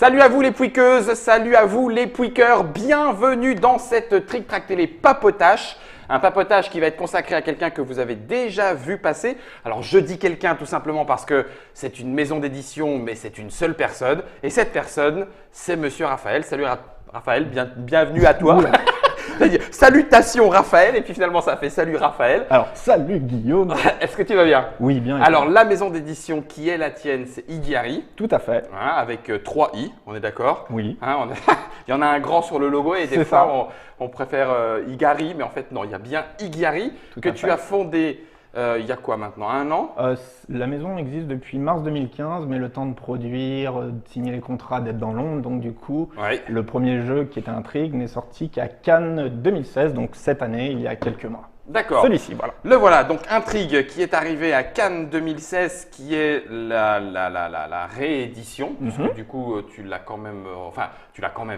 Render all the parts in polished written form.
Salut à vous les pouiqueuses, salut à vous les pouiqueurs, bienvenue dans cette Trick Track Télé papotage. Un papotage qui va être consacré à quelqu'un que vous avez déjà vu passer. Alors je dis quelqu'un tout simplement parce que c'est une maison d'édition mais c'est une seule personne. Et cette personne c'est Monsieur Raphaël. Salut Raphaël, bienvenue à toi. Salutations Raphaël et puis finalement ça fait salut Raphaël. Alors salut Guillaume. Est-ce que tu vas bien? Oui, bien. Alors la maison d'édition qui est la tienne c'est Igari. Tout à fait. Hein, avec 3 I, on est d'accord? Oui. Hein, il y en a un grand sur le logo et des fois on préfère Igari, mais en fait non, il y a bien Igari que tu as fondé il y a quoi maintenant? Un an? La maison existe depuis mars 2015, mais le temps de produire, de signer les contrats, d'être dans l'ombre. Donc du coup, le premier jeu qui était Intrigue n'est sorti qu'à Cannes 2016, donc cette année, il y a quelques mois. D'accord. Celui-ci, voilà. Le voilà, donc Intrigue qui est arrivé à Cannes 2016, qui est la réédition, puisque du coup tu l'as quand même,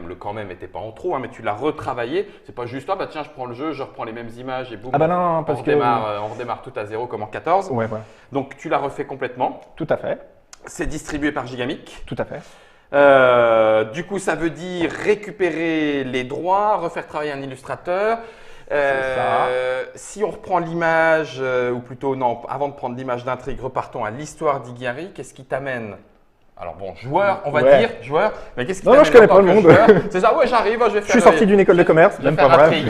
le quand même n'était pas en trop, hein, mais tu l'as retravaillé. C'est pas juste, bah tiens, je prends le jeu, je reprends les mêmes images et boum, ah bah non, parce on redémarre tout à zéro comme en 14. Ouais, voilà. Donc tu l'as refait complètement. Tout à fait. C'est distribué par Gigamic. Tout à fait. Du coup, ça veut dire récupérer les droits, refaire travailler un illustrateur. Si on reprend l'image, ou plutôt non, avant de prendre l'image d'Intrigue, repartons à l'histoire d'Igari. Qu'est-ce qui t'amène? Alors bon, joueur, on va dire, joueur, mais qu'est-ce qui t'amène? Non, je connais pas le monde. C'est ça, ouais, j'arrive, je vais faire. Je suis sorti d'une école de commerce, même pas vrai.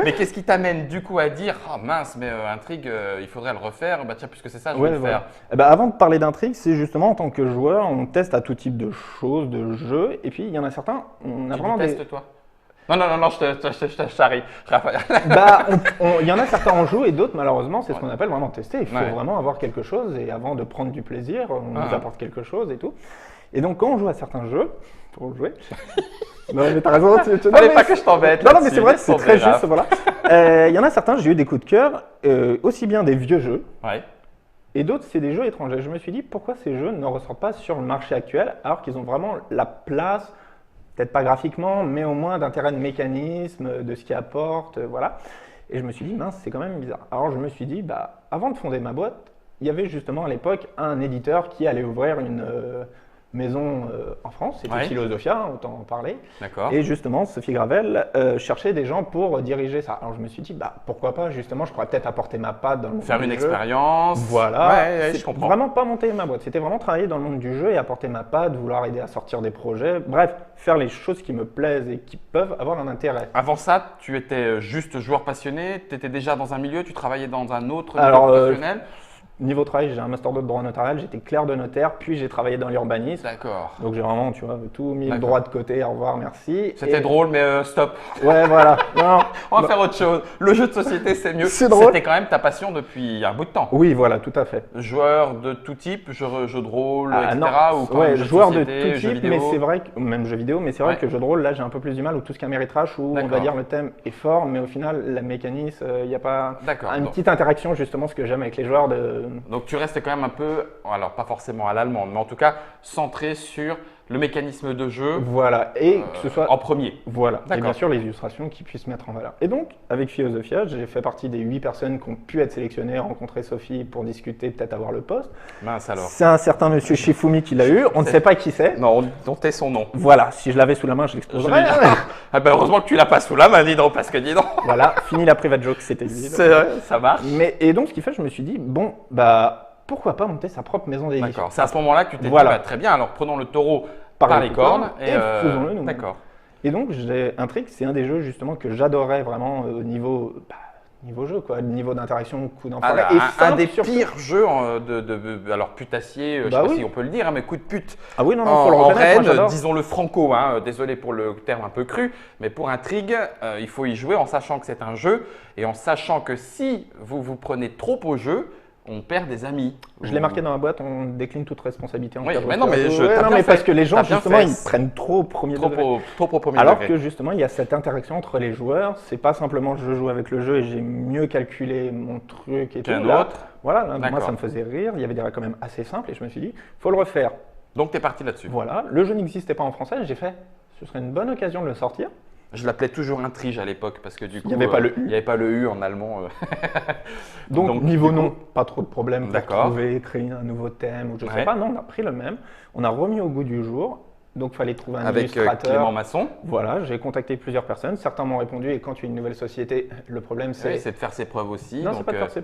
Mais qu'est-ce qui t'amène du coup à dire oh mince, mais Intrigue, il faudrait le refaire? Bah tiens, puisque c'est ça, je vais le faire. Eh ben, avant de parler d'Intrigue, c'est justement en tant que joueur, on teste à tout type de choses, de jeux, et puis il y en a certains, on a vraiment testes toi? Non, je t'arrive. Bah, il y en a certains en jouent et d'autres, malheureusement, c'est ce qu'on appelle vraiment tester. Il faut vraiment avoir quelque chose et avant de prendre du plaisir, on nous apporte quelque chose et tout. Et donc, quand on joue à certains jeux, pour jouer, non, mais t'as raison, fallait pas que je t'embête. Non, mais c'est vrai, c'est très juste, voilà. Il y en a certains, j'ai eu des coups de cœur, aussi bien des vieux jeux, et d'autres, c'est des jeux étrangers. Je me suis dit, pourquoi ces jeux ne ressortent pas sur le marché actuel alors qu'ils ont vraiment la place, peut-être pas graphiquement, mais au moins d'intérêt de mécanisme, de ce qu'ils apportent, voilà. Et je me suis dit, mince, c'est quand même bizarre. Alors je me suis dit, bah, avant de fonder ma boîte, il y avait justement à l'époque un éditeur qui allait ouvrir une maison en France, c'était Philosophia, autant en parler. D'accord. Et justement, Sophie Gravel cherchait des gens pour diriger ça. Alors je me suis dit, bah, pourquoi pas, justement, je pourrais peut-être apporter ma patte dans le monde du jeu. Faire une expérience. Voilà, je comprends. Vraiment pas monter ma boîte, c'était vraiment travailler dans le monde du jeu et apporter ma patte, vouloir aider à sortir des projets. Bref, faire les choses qui me plaisent et qui peuvent avoir un intérêt. Avant ça, tu étais juste joueur passionné, tu étais déjà dans un milieu, tu travaillais dans un autre milieu professionnel? Niveau travail, j'ai un master 2 de droit notarial, j'étais clerc de notaire, puis j'ai travaillé dans l'urbanisme. D'accord. Donc j'ai vraiment, tu vois, tout mis le droit de côté, au revoir, merci. C'était drôle, mais stop. Ouais, voilà. Non, on va faire autre chose. Le jeu de société, c'est mieux. C'est drôle. C'était quand même ta passion depuis un bout de temps. Oui, voilà, tout à fait. Joueur de tout type, jeu de rôle, etc. Non. Ou quand joueur de de tout type, mais c'est vrai que, même jeu vidéo, mais c'est vrai que jeu de rôle, là j'ai un peu plus du mal, ou tout ce qui est méritrache, où on va dire le thème est fort, mais au final, la mécanisme, il n'y a pas une petite interaction, justement, ce que j'aime avec les joueurs de… Donc tu restes quand même un peu, alors pas forcément à l'allemande, mais en tout cas centré sur le mécanisme de jeu. Voilà, et que ce soit en premier. Voilà, et bien sûr les illustrations qui puissent mettre en valeur. Et donc, avec Philosophia, j'ai fait partie des 8 personnes qui ont pu être sélectionnées, rencontrer Sophie pour discuter, peut-être avoir le poste. Mince alors. C'est un certain monsieur Shifumi qui l'a eu, on ne sait pas qui c'est. Non, on tait son nom. Voilà, si je l'avais sous la main, je l'exposerais. Ah ben heureusement que tu l'as pas sous la main, dis donc, parce que dis donc. Voilà, fini la private joke, c'était lui. C'est vrai, ça marche. Et donc, ce qui fait, je me suis dit, bon, bah… pourquoi pas monter sa propre maison d'édition? D'accord, c'est à ce moment-là que tu t'es dit, bah, très bien, alors prenons le taureau par les cornes et faisons-le nous. D'accord. Et donc, Intrigue, c'est un des jeux justement que j'adorais vraiment au niveau jeu, quoi, niveau d'interaction, coup d'enfoiré. Un des pires jeux alors putassier, je sais pas si on peut le dire, mais coup de pute. Ah oui, non, faut le reconnaître. Disons le franco, désolé pour le terme un peu cru, mais pour Intrigue, il faut y jouer en sachant que c'est un jeu et en sachant que si vous vous prenez trop au jeu, on perd des amis. Je l'ai marqué dans la boîte, on décline toute responsabilité en cas de mais parce que les gens, justement, ils prennent trop au premier degré. Trop au premier Alors degré. que justement, il y a cette interaction entre les joueurs. C'est pas simplement je joue avec le jeu et j'ai mieux calculé mon truc et tout. Voilà, moi, ça me faisait rire. Il y avait des règles quand même assez simples et je me suis dit, faut le refaire. Donc, tu es parti là-dessus. Voilà, le jeu n'existait pas en français. J'ai fait, ce serait une bonne occasion de le sortir. Je l'appelais toujours Intrige à l'époque parce que du coup, il n'y avait pas le U. Il n'y avait pas le U en allemand. Donc niveau nom, pas trop de problème pour trouver, créer un nouveau thème ou je sais pas. Non, on a pris le même, on a remis au goût du jour Donc, il fallait trouver un avec illustrateur. Clément Masson. Voilà, j'ai contacté plusieurs personnes. Certains m'ont répondu. Et quand tu es une nouvelle société, le problème, c'est… Oui, c'est de faire ses preuves aussi. Non, c'est pas de faire ses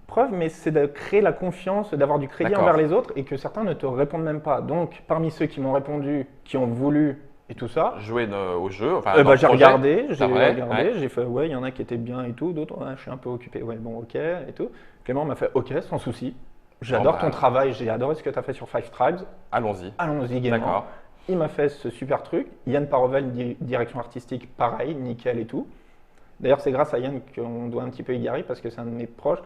preuves, mais c'est de créer la confiance, d'avoir du crédit envers les autres et que certains ne te répondent même pas. Donc, parmi ceux qui m'ont répondu, qui ont voulu et tout ça… Jouer au jeu, enfin j'ai regardé, j'ai fait ouais, il y en a qui étaient bien et tout, d'autres ouais, je suis un peu occupé, ouais bon ok et tout. Clément m'a fait ok, sans souci. J'adore ton travail, j'ai adoré ce que tu as fait sur Five Tribes. Allons-y gaiement. D'accord. Il m'a fait ce super truc. Yann Parovel, direction artistique, pareil, nickel et tout. D'ailleurs, c'est grâce à Yann qu'on doit un petit peu Igari parce que c'est un de mes proches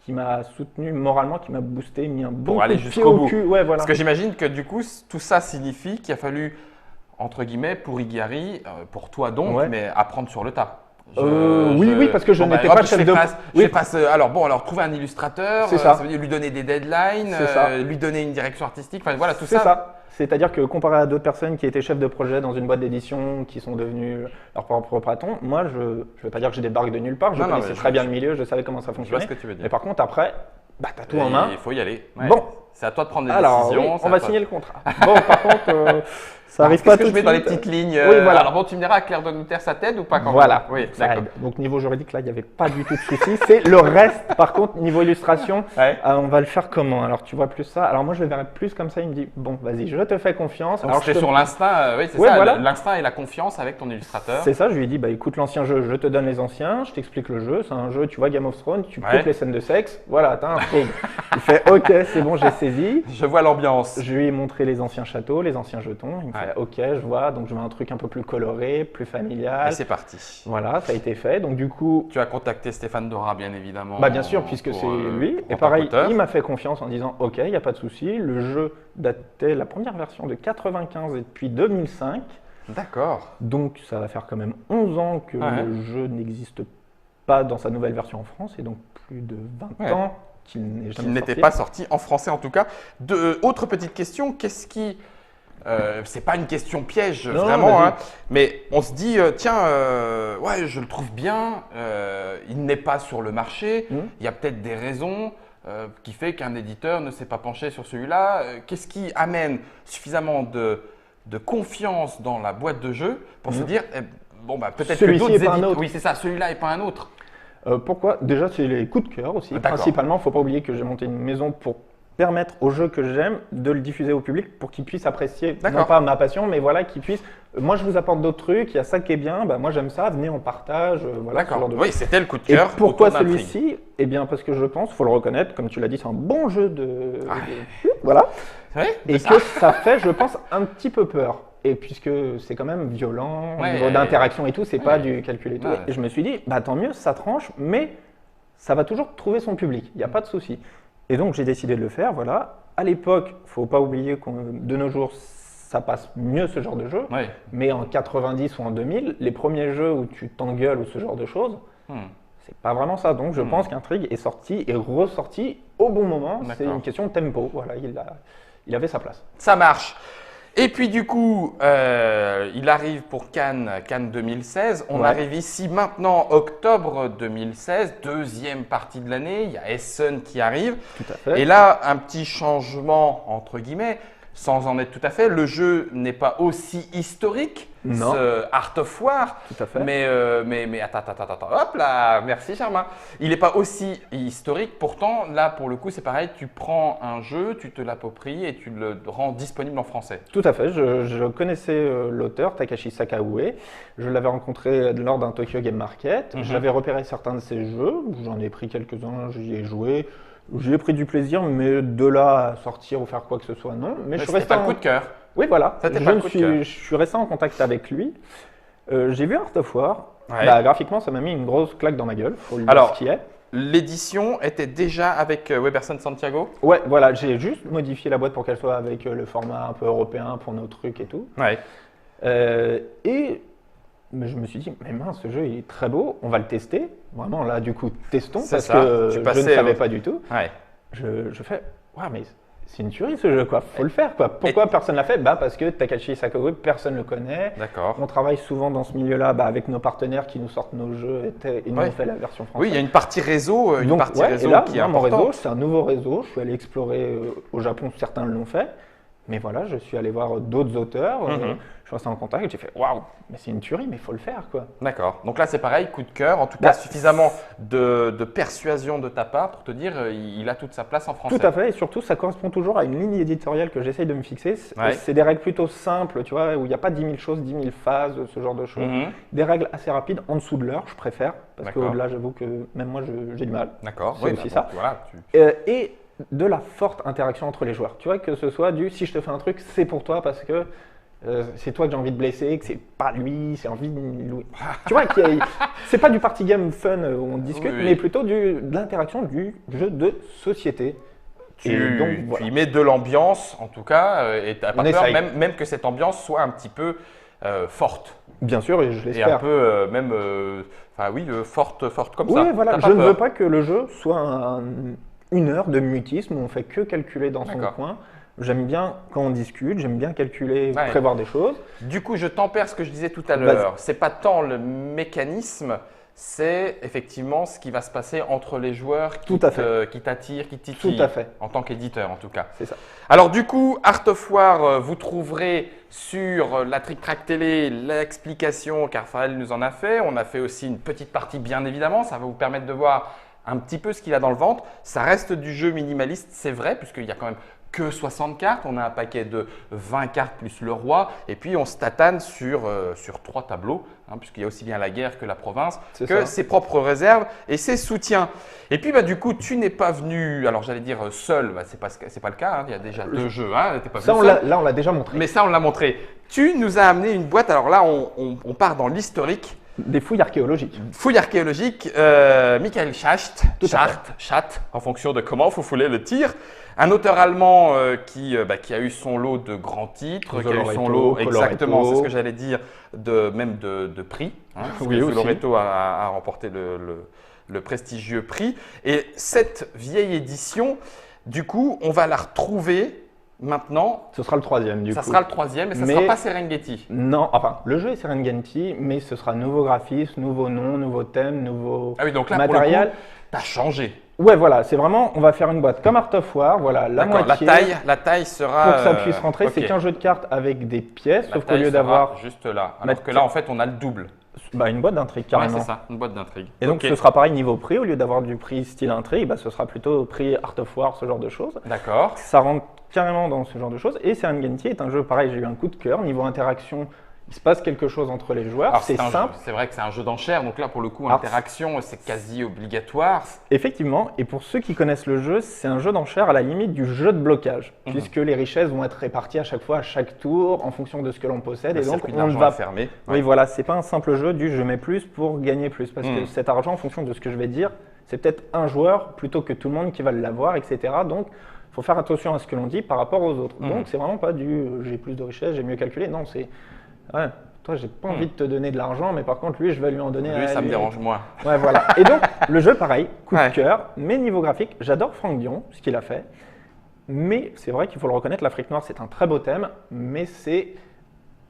qui m'a soutenu moralement, qui m'a boosté, mis un bon pour aller coup de pied jusqu'au bout. cul. Ouais, voilà. Parce que j'imagine que du coup, tout ça signifie qu'il a fallu, entre guillemets, pour Igari, pour toi donc, mais apprendre sur le tas. Oui, parce que je n'étais pas chef de… Alors trouver un illustrateur, ça veut dire lui donner des deadlines, lui donner une direction artistique, enfin voilà, tout ça. C'est ça. C'est-à-dire que comparé à d'autres personnes qui étaient chefs de projet dans une boîte d'édition, qui sont devenus leur propre patron, moi, je ne veux pas dire que j'ai débarqué de nulle part, je connaissais très bien le milieu, je savais comment ça fonctionnait. Je vois ce que tu veux dire. Mais par contre, après, tu as tout en main. Il faut y aller. Ouais. Bon. C'est à toi de prendre des décisions. Oui, on va signer le contrat. Bon, par contre… ça arrive pas tout de suite. Qu'est-ce que je mets dans les petites lignes Oui, voilà. Alors bon, tu me diras, Claire de Notaire, ça t'aide ou pas quand Voilà. Oui, d'accord. Donc niveau juridique, là, il n'y avait pas du tout de souci. C'est le reste, par contre, niveau illustration, on va le faire comment? Alors tu vois plus ça. Alors moi, je le verrais plus comme ça. Il me dit, bon, vas-y, je te fais confiance. Donc c'était sur l'instinct, oui, c'est ça, voilà. L'instinct et la confiance avec ton illustrateur. C'est ça, je lui ai dit, bah écoute, l'ancien jeu, je te donne les anciens, je t'explique le jeu. C'est un jeu, tu vois, Game of Thrones, tu coupes les scènes de sexe. Voilà, t'as un film. Il fait, ok, c'est bon, j'ai saisi. Je vois l'ambiance. Je lui ai montré les anciens châteaux, les anciens jetons. Il me fait, ok, je vois. Donc je veux un truc un peu plus coloré, plus familial. Et c'est parti. Voilà, ça a été fait. Donc du coup, tu as contacté Stéphane Dora, bien évidemment. Bah bien sûr, puisque c'est lui. Et pareil, il m'a fait confiance en disant, ok, il n'y a pas de souci. Le jeu datait la première version de 95 et depuis 2005. D'accord. Donc ça va faire quand même 11 ans que le jeu n'existe pas dans sa nouvelle version en France et donc plus de 20 ans qu'il n'était pas sorti en français en tout cas. Autre petite question, qu'est-ce qui… c'est pas une question piège vraiment, mais on se dit tiens, ouais, je le trouve bien, il n'est pas sur le marché, il y a peut-être des raisons qui fait qu'un éditeur ne s'est pas penché sur celui-là. Qu'est-ce qui amène suffisamment de confiance dans la boîte de jeu pour se dire bon bah peut-être que d'autres éditeurs, oui c'est ça, celui-là et pas un autre. Pourquoi? Déjà c'est les coups de cœur aussi. Principalement, il ne faut pas oublier que j'ai monté une maison pour permettre au jeu que j'aime de le diffuser au public pour qu'il puisse apprécier, non pas ma passion, mais voilà, qu'il puisse… Moi, je vous apporte d'autres trucs, il y a ça qui est bien, bah, moi j'aime ça, venez en partage. Voilà, oui, c'était le coup de cœur. Et pourquoi celui-ci? Eh bien, parce que je pense, il faut le reconnaître, comme tu l'as dit, c'est un bon jeu voilà. Et que ça fait, je pense, un petit peu peur. Et puisque c'est quand même violent, au niveau d'interaction et tout, c'est pas du calcul et tout. Et je me suis dit, bah tant mieux, ça tranche, mais ça va toujours trouver son public, il n'y a pas de souci. Et donc, j'ai décidé de le faire, voilà. À l'époque, il ne faut pas oublier que de nos jours, ça passe mieux ce genre de jeu. Mais en 90 ou en 2000, les premiers jeux où tu t'engueules ou ce genre de choses, c'est pas vraiment ça. Donc, je pense qu'Intrigue est sorti et ressorti au bon moment. C'est une question de tempo. Voilà, il avait sa place. Ça marche. Et puis du coup, il arrive pour Cannes 2016. On arrive ici maintenant, octobre 2016, deuxième partie de l'année. Il y a Essen qui arrive. Tout à fait. Et là, un petit changement, entre guillemets, sans en être tout à fait. Le jeu n'est pas aussi historique, ce Art of War. Tout à fait. Mais attends, hop là, merci Germain. Il n'est pas aussi historique, pourtant là pour le coup c'est pareil, tu prends un jeu, tu te l'appropries et tu le rends disponible en français. Tout à fait, je connaissais l'auteur Takashi Sakaue, je l'avais rencontré lors d'un Tokyo Game Market, j'avais repéré certains de ses jeux, j'en ai pris quelques-uns, j'y ai joué. J'y ai pris du plaisir, mais de là à sortir ou faire quoi que ce soit, non. Mais je suis resté pas le coup de cœur. Oui, voilà. Je suis resté en contact avec lui. J'ai vu Art of War. Bah, graphiquement, ça m'a mis une grosse claque dans ma gueule. Faut le dire ce qui est. L'édition était déjà avec Weberson Santiago? Ouais, voilà. J'ai juste modifié la boîte pour qu'elle soit avec le format un peu européen pour nos trucs et tout. Mais je me suis dit, mais mince, ce jeu il est très beau, on va le tester. Vraiment, là, du coup, testons, parce que je ne savais pas du tout. Je fais, waouh, mais c'est une tuerie ce jeu, quoi. Faut le faire, quoi. Pourquoi personne ne l'a fait? Bah, parce que Takashi Sakaue, personne ne le connaît. On travaille souvent dans ce milieu-là avec nos partenaires qui nous sortent nos jeux et nous on fait la version française. Oui, il y a une partie réseau, qui est et là, importante. Mon réseau, c'est un nouveau réseau. Je suis allé explorer au Japon, certains l'ont fait. Mais voilà, je suis allé voir d'autres auteurs, je suis resté en contact et j'ai fait waouh, mais c'est une tuerie, mais il faut le faire quoi. D'accord. Donc là, c'est pareil, coup de cœur. En tout cas, suffisamment de persuasion de ta part pour te dire il a toute sa place en français. Tout à fait, et surtout, ça correspond toujours à une ligne éditoriale que j'essaye de me fixer. C'est des règles plutôt simples, tu vois, où il n'y a pas 10 000 choses, 10 000 phases, ce genre de choses. Des règles assez rapides, en dessous de l'heure, je préfère, parce qu'au-delà, j'avoue que même moi, j'ai du mal. D'accord. C'est aussi ça. Voilà, et de la forte interaction entre les joueurs. Tu vois, que ce soit du si je te fais un truc, c'est pour toi parce que c'est toi que j'ai envie de blesser, que c'est pas lui, c'est envie de lui. Tu vois, c'est pas du party game fun où on discute, mais plutôt de l'interactions du jeu de société. Tu y mets de l'ambiance en tout cas, et tu n'as pas peur même que cette ambiance soit un petit peu forte. Bien sûr, et je l'espère. Et un peu forte comme ça. Oui, voilà, je ne veux pas que le jeu soit une heure de mutisme où on fait que calculer dans son coin. J'aime bien quand on discute, j'aime bien calculer, prévoir des choses. Du coup, je tempère ce que je disais tout à l'heure. C'est pas tant le mécanisme, c'est effectivement ce qui va se passer entre les joueurs qui t'attirent, qui titillent. Tout à fait. En tant qu'éditeur, en tout cas. C'est ça. Alors du coup, Art of War, vous trouverez sur la Trick Track Télé l'explication car Raphaël nous en a fait. On a fait aussi une petite partie, bien évidemment. Ça va vous permettre de voir un petit peu ce qu'il a dans le ventre. Ça reste du jeu minimaliste, c'est vrai, puisqu'il y a quand même que 60 cartes. On a un paquet de 20 cartes plus le roi. Et puis, on se tatane sur 3 tableaux, puisqu'il y a aussi bien la guerre que la province, que ses propres réserves et ses soutiens. Et puis, du coup, tu n'es pas venu, alors j'allais dire seul, c'est pas le cas. Il y a déjà 2 jeux. T'es pas venu seul. Là, on l'a déjà montré. Mais ça, on l'a montré. Tu nous as amené une boîte. Alors là, on part dans l'historique. Des fouilles archéologiques. Fouilles archéologiques, Michael Schacht, en fonction de comment vous foulez le tir. Un auteur allemand qui a eu son lot de grands titres, qui a eu son lot, exactement, c'est ce que j'allais dire, même de prix. Oui, aussi. Loreto a remporté le prestigieux prix. Et cette vieille édition, du coup, on va la retrouver. Maintenant, ce sera le 3e du coup. Ça sera le 3e, mais ça ne sera pas Serengeti. Non, enfin, le jeu est Serengeti, mais ce sera nouveau graphisme, nouveau nom, nouveau thème, nouveau matériel. Donc là, matériel. Tu as changé. Ouais, voilà, c'est vraiment, on va faire une boîte comme Art of War, voilà, la moitié. La taille sera… Pour que ça puisse rentrer, c'est qu'un jeu de cartes avec des pièces, sauf qu'au lieu d'avoir… juste là, alors que là, en fait, on a le double. Une boîte d'intrigue, carrément. Ouais, c'est ça, une boîte d'intrigue. Et donc, ce sera pareil niveau prix, au lieu d'avoir du prix style intrigue, ce sera plutôt prix Art of War, ce genre de choses. D'accord. Ça rentre carrément dans ce genre de choses. Et Serengeti est un jeu, pareil, j'ai eu un coup de cœur. Niveau interaction, il se passe quelque chose entre les joueurs. C'est simple. C'est vrai que c'est un jeu d'enchères, donc là, pour le coup, interaction, c'est quasi obligatoire. Effectivement, et pour ceux qui connaissent le jeu, c'est un jeu d'enchères à la limite du jeu de blocage, puisque les richesses vont être réparties à chaque fois, à chaque tour, en fonction de ce que l'on possède. Et donc, on va fermer. Oui, voilà, c'est pas un simple jeu du je mets plus pour gagner plus, parce que cet argent, en fonction de ce que je vais dire, c'est peut-être un joueur plutôt que tout le monde qui va l'avoir, etc. Donc, il faut faire attention à ce que l'on dit par rapport aux autres. Donc, c'est vraiment pas du j'ai plus de richesses, j'ai mieux calculé. Non, c'est toi, j'ai pas envie de te donner de l'argent, mais par contre, lui, je vais lui en donner. Lui, ça me dérange moins. Ouais, voilà. Et donc, le jeu, pareil, coup de cœur, mais niveau graphique, j'adore Franck Dion, ce qu'il a fait. Mais c'est vrai qu'il faut le reconnaître, l'Afrique noire, c'est un très beau thème, mais c'est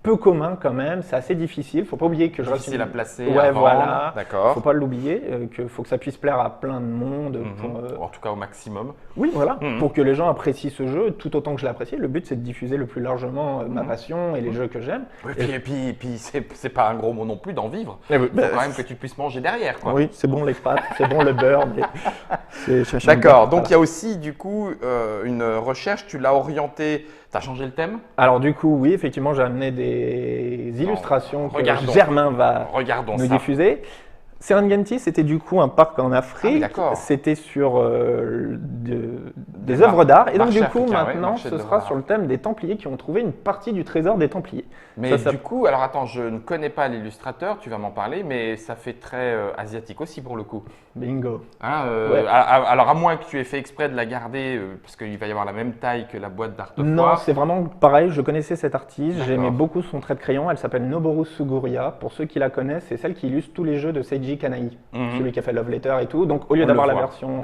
peu commun quand même, c'est assez difficile. Faut pas oublier que je reste difficile à placer. Ouais, voilà. D'accord. Faut pas l'oublier, qu'il faut que ça puisse plaire à plein de monde. En tout cas, au maximum. Oui, voilà. Pour que les gens apprécient ce jeu, tout autant que je l'apprécie. Le but, c'est de diffuser le plus largement ma passion et les jeux que j'aime. Oui, et puis c'est pas un gros mot non plus d'en vivre. Il faut quand même que tu puisses manger derrière, quoi. Oui, c'est bon les pâtes, c'est bon le beurre. D'accord. Donc il y a aussi du coup une recherche. Tu l'as orienté. Tu as changé le thème? Alors du coup, oui, effectivement, j'ai amené des illustrations que Germain va nous diffuser. Serengeti, c'était du coup un parc en Afrique. C'était sur des œuvres d'art. Et donc du coup, maintenant, ce sera sur le thème des Templiers qui ont trouvé une partie du trésor des Templiers. Mais du coup, alors attends, je ne connais pas l'illustrateur, tu vas m'en parler, mais ça fait très asiatique aussi pour le coup. Bingo. Alors à moins que tu aies fait exprès de la garder, parce qu'il va y avoir la même taille que la boîte d'Art of War. Non, c'est vraiment pareil, je connaissais cette artiste, j'aimais beaucoup son trait de crayon, elle s'appelle Noboru Suguruya. Pour ceux qui la connaissent, c'est celle qui illustre tous les jeux de Seiji Kanai, celui qui a fait Love Letter et tout. Donc au lieu d'avoir la version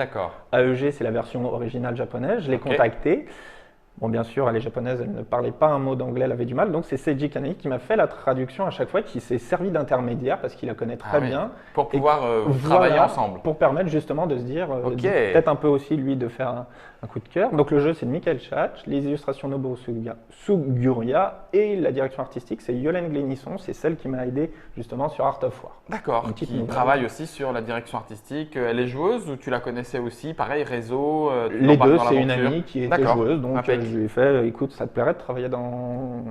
AEG, c'est la version originale japonaise, je l'ai contactée. Bon, bien sûr, elle est japonaise, elle ne parlait pas un mot d'anglais, elle avait du mal. Donc, c'est Seiji Kanai qui m'a fait la traduction à chaque fois, qui s'est servi d'intermédiaire parce qu'il la connaît très bien. Pour pouvoir travailler ensemble. Pour permettre justement de se dire, peut-être un peu aussi lui de faire un coup de cœur. Donc, le jeu, c'est de Michael Chach, les illustrations Nobuo Suguruya et la direction artistique, c'est Yolène Glénisson. C'est celle qui m'a aidé justement sur Art of War. D'accord, qui travaille aussi sur la direction artistique. Elle est joueuse ou tu la connaissais aussi? Pareil, réseau les deux, c'est une amie qui était joueuse. Donc, je lui ai fait, écoute, ça te plairait de travailler dans…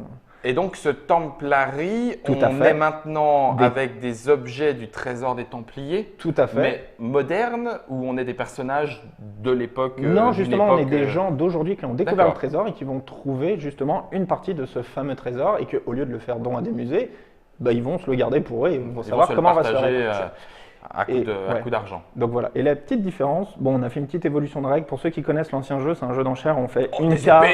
Et donc ce Templari, on est maintenant avec des objets du trésor des Templiers. Tout à fait. Mais modernes, ou on est des personnages de l'époque? Non, justement, on est des gens d'aujourd'hui qui ont découvert le trésor et qui vont trouver justement une partie de ce fameux trésor et qu'au lieu de le faire don à des musées, bah, ils vont se le garder pour eux et ils vont savoir comment on va se le répartir. À coup d'argent. Donc voilà. Et la petite différence, bon, on a fait une petite évolution de règles. Pour ceux qui connaissent l'ancien jeu, c'est un jeu d'enchères. On fait une carte,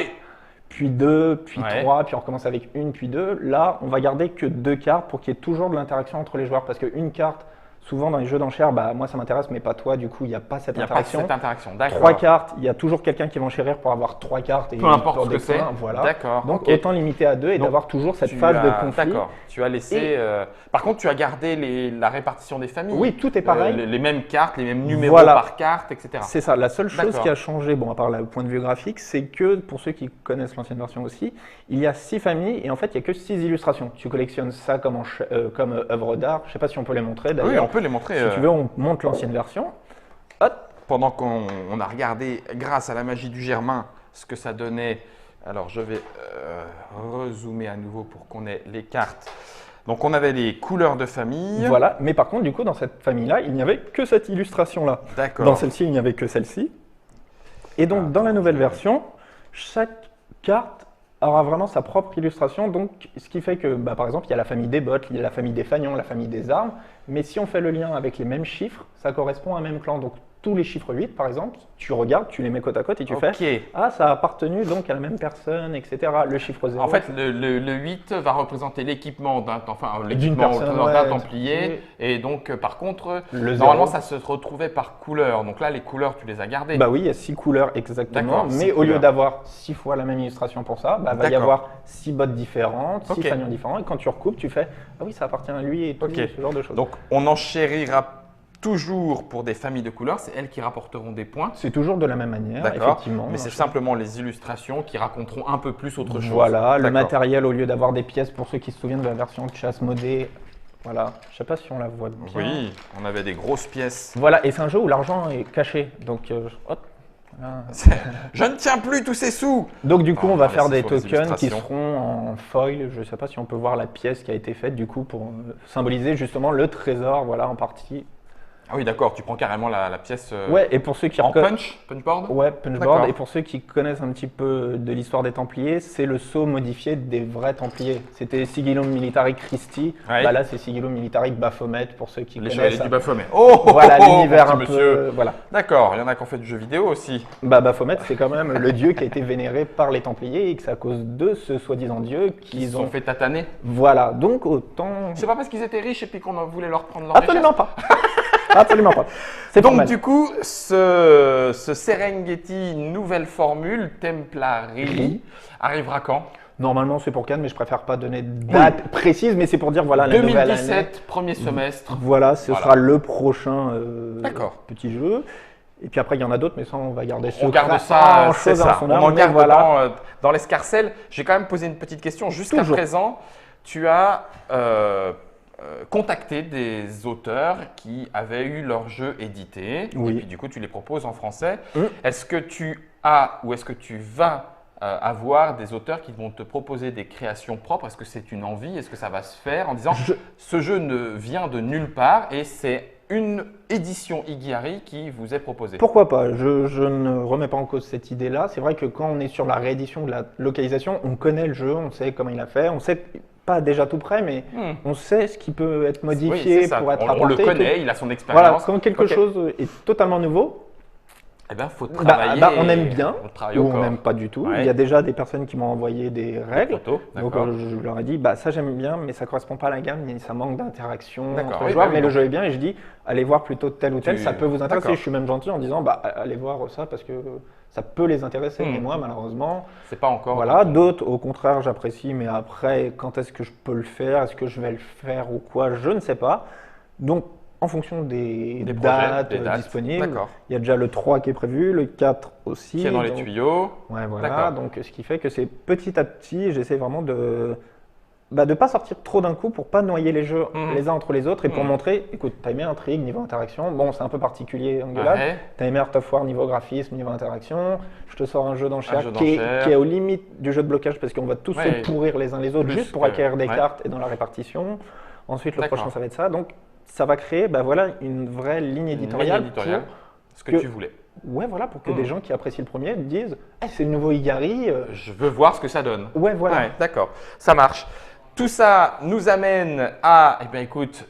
puis deux, puis trois, puis on recommence avec une, puis deux. Là, on va garder que 2 cartes pour qu'il y ait toujours de l'interaction entre les joueurs. Parce qu'une carte, souvent dans les jeux d'enchères, bah, moi ça m'intéresse, mais pas toi. Du coup, il n'y a pas cette interaction. 3 cartes, il y a toujours quelqu'un qui va enchérir pour avoir 3 cartes. Et peu importe ce que c'est. Voilà. Donc autant limiter à 2 et d'avoir toujours cette phase de conflit. D'accord. Tu as laissé. Par contre, tu as gardé la répartition des familles. Oui, tout est pareil. Les mêmes cartes, les mêmes numéros par carte, etc. C'est ça. La seule chose qui a changé, bon, à part le point de vue graphique, c'est que pour ceux qui connaissent l'ancienne version aussi, il y a 6 familles et en fait, il n'y a que 6 illustrations. Tu collectionnes ça comme œuvre d'art. Je ne sais pas si on peut les montrer d'ailleurs. Oui, on peut les montrer. Si tu veux, on montre l'ancienne version. Hop. Pendant qu'on a regardé, grâce à la magie du Germain, ce que ça donnait. Alors, je vais rezoomer à nouveau pour qu'on ait les cartes. Donc, on avait les couleurs de famille. Voilà, mais par contre, du coup, dans cette famille-là, il n'y avait que cette illustration-là. D'accord. Dans celle-ci, il n'y avait que celle-ci. Et donc, dans la nouvelle version, chaque carte aura vraiment sa propre illustration. Donc, ce qui fait que, bah, par exemple, il y a la famille des bottes, il y a la famille des fanions, la famille des armes. Mais si on fait le lien avec les mêmes chiffres, ça correspond à un même clan. Donc, tous les chiffres 8, par exemple, tu regardes, tu les mets côte à côte et tu fais « Ah, ça a appartenu donc à la même personne, etc. » Le chiffre 0… En fait, le 8 va représenter l'équipement d'un Templier. Et donc, par contre, normalement, ça se retrouvait par couleur. Donc là, les couleurs, tu les as gardées. Bah oui, il y a 6 couleurs exactement. Mais au lieu d'avoir 6 fois la même illustration pour ça, bah, va y avoir 6 bottes différentes, 6 fanions différents. Et quand tu recoupes, tu fais « Ah oui, ça appartient à lui » et tout ce genre de choses. Donc, on enchérira toujours pour des familles de couleurs, c'est elles qui rapporteront des points. C'est toujours de la même manière, effectivement. Mais c'est simplement les illustrations qui raconteront un peu plus autre chose. Voilà, le matériel, au lieu d'avoir des pièces, pour ceux qui se souviennent de la version de chasse modée, voilà, je ne sais pas si on la voit bien. Oui, on avait des grosses pièces. Voilà, et c'est un jeu où l'argent est caché, donc hop. Je ne tiens plus tous ces sous. Donc du coup, on va faire des tokens qui seront en foil. Je ne sais pas si on peut voir la pièce qui a été faite du coup pour symboliser justement le trésor, voilà, en partie. Ah oui, d'accord, tu prends carrément la pièce ouais, et pour ceux qui punchboard. Ouais, punchboard. Et pour ceux qui connaissent un petit peu de l'histoire des Templiers, c'est le sceau modifié des vrais Templiers. C'était Sigillum Militari Christi. Ouais. Bah là, c'est Sigillum Militari Baphomet pour ceux qui connaissent. Les chevaliers du Baphomet. Voilà, l'univers un peu. Voilà. D'accord, il y en a qui ont fait du jeu vidéo aussi. Bah, Baphomet, c'est quand même le dieu qui a été vénéré par les Templiers et que c'est à cause de ce soi-disant dieu qu'ils ont fait tataner. Voilà, donc autant. C'est pas parce qu'ils étaient riches et puis qu'on voulait leur prendre leur Absolument pas. Absolument pas. Donc du coup, ce Serengeti nouvelle formule, Templari, arrivera quand? Normalement, c'est pour Cannes, mais je préfère pas donner de date précise, mais c'est pour dire voilà la nouvelle année. 2017, premier semestre. Voilà, ce sera le prochain petit jeu. Et puis après, il y en a d'autres, mais ça, on va garder ça. On garde ça, c'est ça. On en garde dans l'escarcelle. J'ai quand même posé une petite question. Jusqu'à présent, tu as contacté des auteurs qui avaient eu leur jeu édité. Oui. Et puis du coup, tu les proposes en français. Est-ce que tu as ou est-ce que tu vas avoir des auteurs qui vont te proposer des créations propres? Est-ce que c'est une envie? Est-ce que ça va se faire en disant ce jeu ne vient de nulle part et c'est une édition Igihari qui vous est proposée? Pourquoi pas? Je ne remets pas en cause cette idée-là. C'est vrai que quand on est sur la réédition de la localisation, on connaît le jeu, on sait comment il a fait, on sait pas déjà tout près, mais on sait ce qui peut être modifié pour être apporté. On le connaît, il a son expérience. Voilà, quand quelque chose est totalement nouveau, Eh bien, il faut travailler. On aime bien ou on n'aime pas du tout. Ouais. Il y a déjà des personnes qui m'ont envoyé des règles. Photos, donc je leur ai dit, ça j'aime bien, mais ça ne correspond pas à la gamme, ça manque d'interaction entre les oui, joueurs, mais le jeu est bien. Et je dis, allez voir plutôt tel ou tel, ça peut vous intéresser. Je suis même gentil en disant, allez voir ça parce que ça peut les intéresser. Mais moi, malheureusement, c'est pas encore. Voilà, d'autres, au contraire, j'apprécie, mais après, quand est-ce que je peux le faire? Est-ce que je vais le faire ou quoi? Je ne sais pas. Donc, en fonction des dates disponibles, il y a déjà le 3 qui est prévu, le 4 aussi. Qui est dans les tuyaux. Ouais, voilà. Donc, ce qui fait que c'est petit à petit, j'essaie vraiment de ne pas sortir trop d'un coup pour pas noyer les jeux les uns entre les autres et pour montrer, écoute, t'as aimé Intrigue niveau interaction, bon c'est un peu particulier Engueulade, t'as aimé Art of War niveau graphisme, niveau interaction, je te sors un jeu d'enchères qui est aux limites du jeu de blocage parce qu'on va tous se pourrir les uns les autres juste pour acquérir des cartes et dans la répartition. Ensuite le prochain ça va être ça, donc ça va créer une vraie ligne éditoriale, ce que tu voulais. Ouais, voilà, pour que des gens qui apprécient le premier disent c'est le nouveau Igari. Je veux voir ce que ça donne. Ouais, voilà. Ouais, d'accord, ça marche. Tout ça nous amène à, écoute,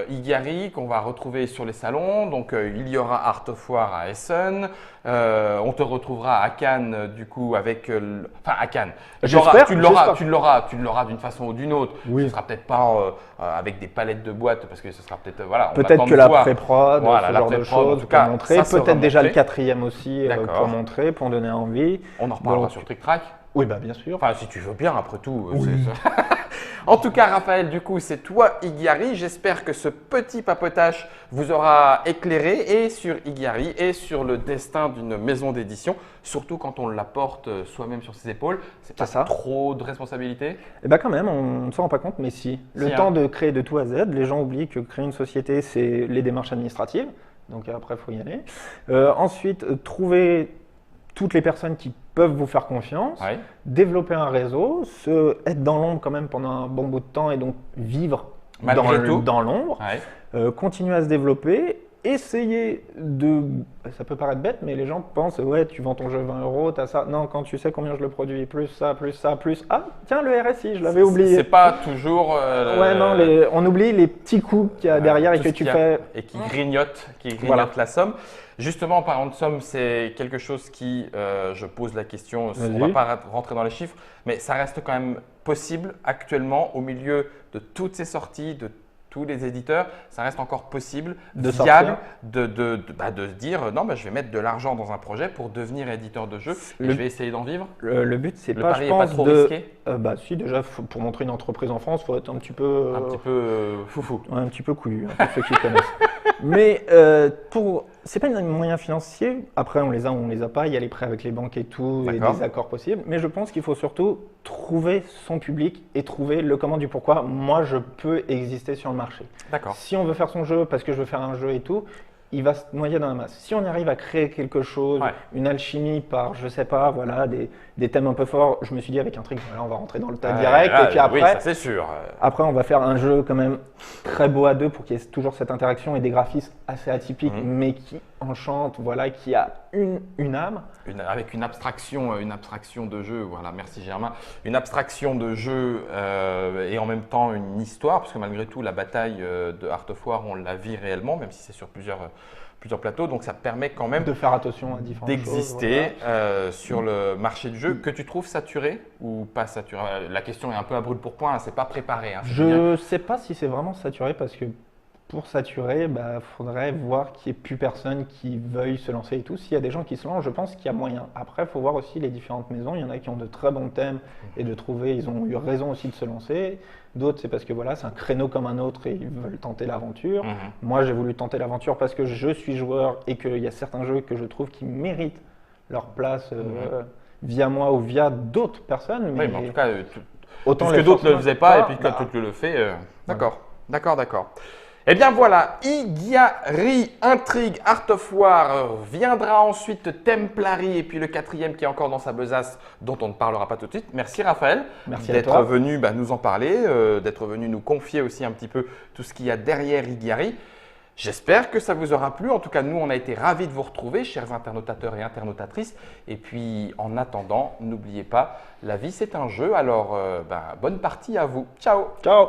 Igari qu'on va retrouver sur les salons. Donc, il y aura Art of War à Essen. On te retrouvera à Cannes, du coup, avec… Enfin, à Cannes. Tu l'auras d'une façon ou d'une autre. Oui. Ce ne sera peut-être pas avec des palettes de boîtes, parce que ce sera peut-être… Voilà, peut-être que la pré-prod, ce genre de choses, pour montrer. Peut-être déjà le 4e aussi, pour montrer, pour donner envie. On en reparlera sur Trick Track. Oui, bien sûr. Enfin, si tu veux bien, après tout. En tout cas, Raphaël, du coup, c'est toi, Igari. J'espère que ce petit papotage vous aura éclairé et sur Igari et sur le destin d'une maison d'édition, surtout quand on la porte soi-même sur ses épaules. C'est pas trop de responsabilité? Eh bien, quand même, on ne s'en rend pas compte, mais si. Le temps de créer de tout à Z, les gens oublient que créer une société, c'est les démarches administratives. Donc après, il faut y aller. Ensuite, trouver toutes les personnes qui peuvent vous faire confiance, développer un réseau, être dans l'ombre quand même pendant un bon bout de temps et donc vivre dans l'ombre, continuer à se développer, essayer de… Ça peut paraître bête, mais les gens pensent, ouais, tu vends ton jeu 20 €, t'as ça. Non, quand tu sais combien je le produis, plus ça, plus ça, plus… Ah, tiens, le RSI, je l'avais oublié. C'est pas toujours… Ouais, non, on oublie les petits coups qu'il y a derrière et que tu fais… Et qui grignotent la somme. Justement, en parlant de somme, c'est quelque chose qui, je pose la question, on ne va pas rentrer dans les chiffres, mais ça reste quand même possible actuellement au milieu de toutes ces sorties, de tous les éditeurs, ça reste encore possible, viable, de se dire non, je vais mettre de l'argent dans un projet pour devenir éditeur de jeu et je vais essayer d'en vivre. Le but, c'est pas, je pense, trop risqué. Si, déjà, pour montrer une entreprise en France, il faut être un petit peu… un petit peu foufou. Un petit peu couillu, pour ceux qui connaissent. Mais c'est pas un moyen financier. Après, on les a ou on les a pas. Il y a les prêts avec les banques et tout, et des accords possibles. Mais je pense qu'il faut surtout trouver son public et trouver le comment du pourquoi. Moi, je peux exister sur le marché. D'accord. Si on veut faire son jeu parce que je veux faire un jeu et tout, il va se noyer dans la masse. Si on arrive à créer quelque chose, une alchimie par, je sais pas, voilà, des thèmes un peu forts, je me suis dit avec un truc, voilà, on va rentrer dans le tas direct. Et puis après, ça c'est sûr. Après, on va faire un jeu quand même très beau à deux pour qu'il y ait toujours cette interaction et des graphismes assez atypiques, mais qui enchantent, voilà, qui a une âme. Avec une abstraction de jeu, voilà, merci Germain. Une abstraction de jeu et en même temps une histoire, parce que malgré tout, la bataille de Art of War, on la vit réellement, même si c'est sur plusieurs plateaux, donc ça permet quand même de faire attention à différentes d'exister sur le marché du jeu. Que tu trouves saturé ou pas saturé? La question est un peu à brûle pour point, hein, c'est pas préparé. Hein, je ne sais pas si c'est vraiment saturé parce que pour saturer, faudrait voir qu'il n'y ait plus personne qui veuille se lancer et tout. S'il y a des gens qui se lancent, je pense qu'il y a moyen. Après, il faut voir aussi les différentes maisons. Il y en a qui ont de très bons thèmes et ils ont eu raison aussi de se lancer. D'autres, c'est parce que voilà, c'est un créneau comme un autre et ils veulent tenter l'aventure. Moi, j'ai voulu tenter l'aventure parce que je suis joueur et qu'il y a certains jeux que je trouve qui méritent leur place via moi ou via d'autres personnes. Mais en tout cas, autant que d'autres ne le faisaient pas et puis quand tu le fais, d'accord. Eh bien voilà, Igari, Intrigue, Art of War, viendra ensuite Templari et puis le 4e qui est encore dans sa besace dont on ne parlera pas tout de suite. Merci Raphaël d'être venu nous en parler, d'être venu nous confier aussi un petit peu tout ce qu'il y a derrière Igari. J'espère que ça vous aura plu. En tout cas, nous, on a été ravis de vous retrouver, chers internautateurs et internautatrices. Et puis, en attendant, n'oubliez pas, la vie, c'est un jeu. Alors, bonne partie à vous. Ciao. Ciao.